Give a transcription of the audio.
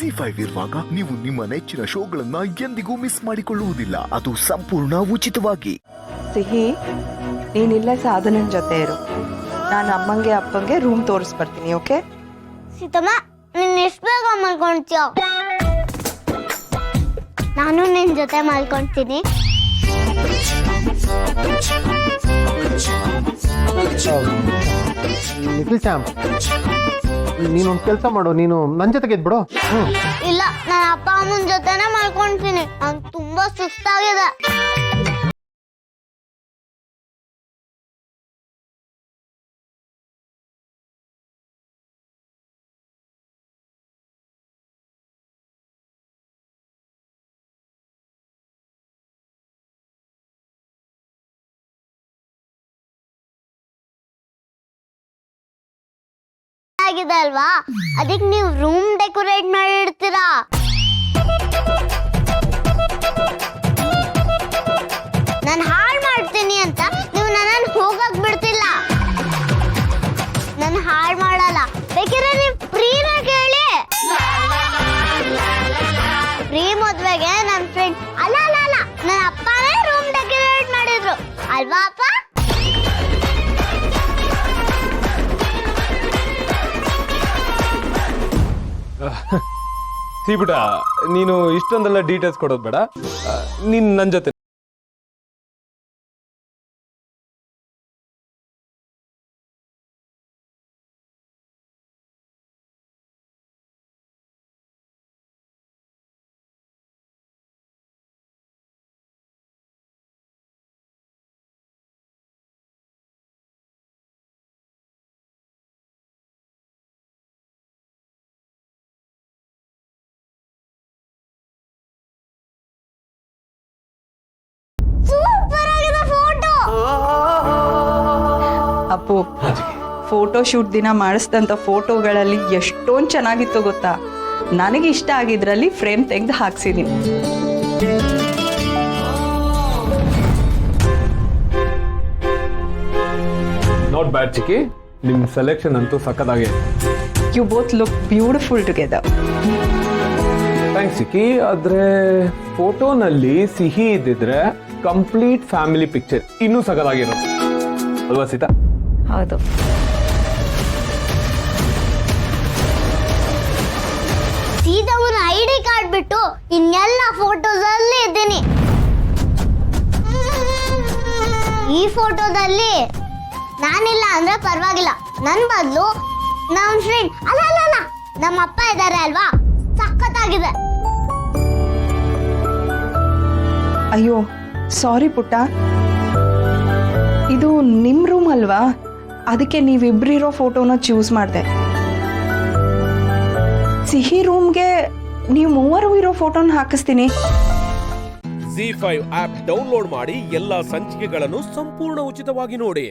ZEE5 ಇರುವಾಗ ನೀವು ನಿಮ್ಮ ನೆಚ್ಚಿನ ಶೋಗಳನ್ನ ಎಂದಿಗೂ ಮಿಸ್ ಮಾಡಿಕೊಳ್ಳುವುದಿಲ್ಲ. ಅದು ಸಂಪೂರ್ಣ ಉಚಿತವಾಗಿ. ಸಿಹಿ, ನೀನಿಲ್ಲೇ ಸಾಧನನ್ ಜೊತೆ ಇರು. ನಾನು ಅಮ್ಮಂಗೆ ಅಪ್ಪಂಗೆ ರೂಮ್ ತೋರಿಸ್ಬರ್ತೀನಿ. ಓಕೆ ಸೀತಮ್ಮ, ನೀನ್ ಎಷ್ಟು ಬೇಗ ಮಲ್ಕೊಂತೀಯ? ನಾನು ನಿನ್ ಜೊತೆ ಮಲ್ಕೊಂತೀನಿ. ನಿಖಿಲ್ ಚಾಮ್, ನೀನೊಂದು ಕೆಲಸ ಮಾಡು, ನೀನು ನನ್ನ ಜೊತೆಗೆ ಇದ್ಬಿಡು. ಇಲ್ಲ, ನಾನು ಅಪ್ಪ ಅಮ್ಮನ ಜೊತೆನೆ ಮಲ್ಕೊಂತೀನಿ. ನಂಗೆ ತುಂಬಾ ಸುಸ್ತಾಗಿದೆ. ಆಗಿದೆ ಅಲ್ವಾ, ಅದಕ್ಕೆ ನೀವು ರೂಮ್ ಡೆಕೋರೇಟ್ ಮಾಡಿರ್ತೀರಾ. ನಾನು ಹಾಳು ಮಾಡ್ತೀನಿ ಅಂತ ನೀವು ನನ್ನನ್ನು ಹೋಗಕ್ ಬಿಡ್ತಿಲ್ಲ. ನಾನು ಹಾಳು ಮಾಡಲ್ಲ. ಬೇಕಿದ್ರೆ ನೀವು ಫ್ರೀನ ಕೇಳಿ. ಫ್ರೀ ಮದ್ವೆಗೆ ನನ್ನ ಫ್ರೆಂಡ್ ಅಲ್ಲ ನನ್ನ ಅಪ್ಪನೇ ರೂಮ್ ಡೆಕೋರೇಟ್ ಮಾಡಿದ್ರು ಅಲ್ವಾ ಅಪ್ಪ? ಸಿಬಿಟ, ನೀನು ಇಷ್ಟೊಂದೆಲ್ಲ ಡೀಟೇಲ್ಸ್ ಕೊಡೋದು ಬೇಡ. ನೀನ್ ನನ್ನ ಜೊತೆ ಅಪ್ಪು, ಫೋಟೋ ಶೂಟ್ ದಿನ ಮಾಡಿಸಿದಂಥ ಫೋಟೋಗಳಲ್ಲಿ ಎಷ್ಟೊಂದು ಚೆನ್ನಾಗಿತ್ತು ಗೊತ್ತಾ? ನನಗೆ ಇಷ್ಟ ಆಗಿದ್ರಲ್ಲಿ ಫ್ರೇಮ್ ತೆಗೆದು ಹಾಕ್ಸಿದೀನಿ. ನಾಟ್ ಬ್ಯಾಡ್ ಚಿಕ್ಕಿ, ನಿಮ್ ಸೆಲೆಕ್ಷನ್ ಅಂತೂ ಸಖತ್ತಾಗಿದೆ. You both look beautiful together. Thanks ಚಿಕ್ಕಿ. ಆದ್ರೆ ಫೋಟೋನಲ್ಲಿ ಸಿಹಿ ಇದ್ದಿದ್ರೆ ಕಂಪ್ಲೀಟ್ ಫ್ಯಾಮಿಲಿ ಪಿಕ್ಚರ್ ಇನ್ನೂ ಸಖತ್ತಾಗಿರೋ ಅಲ್ವಾ ಸೀತಾ? ಹೌದು. ಸೀದವನ ಐಡಿ ಕಾರ್ಡ್ ಬಿಟ್ಟು ಇನ್ನೆಲ್ಲ ಫೋಟೋಸ್ ಅಲ್ಲಿ ಇದ್ದೀನಿ. ಈ ಫೋಟೋದಲ್ಲಿ ನಾನಿಲ್ಲ ಅಂದ್ರೆ ಪರವಾಗಿಲ್ಲ, ನನ್ ಬದಲು ನಮ್ಮ ಫ್ರೆಂಡ್ ಅಲ್ಲ ನಮ್ಮ ಅಪ್ಪ ಇದ್ದಾರೆ ಅಲ್ವಾ, ಸಖತ್ತಾಗಿದೆ. ಅಯ್ಯೋ ಸಾರಿ ಪುಟ್ಟ, ಇದು ನಿಮ್ಮ ರೂಮ್ ಅಲ್ವಾ, ಅದಕ್ಕೆ ನೀವಿಬ್ರಿರೋ ಫೋಟೋನ ಚೂಸ್ ಮಾಡಿದೆ. ಸಿಹಿ ರೂಮ್ಗೆ ನೀವು ಮೂವರು ಇರೋ ಫೋಟೋನ ಹಾಕಿಸ್ತೀನಿ. ZEE5 ಆಪ್ ಡೌನ್ಲೋಡ್ ಮಾಡಿ ಎಲ್ಲಾ ಸಂಚಿಕೆಗಳನ್ನು ಸಂಪೂರ್ಣ ಉಚಿತವಾಗಿ ನೋಡಿ.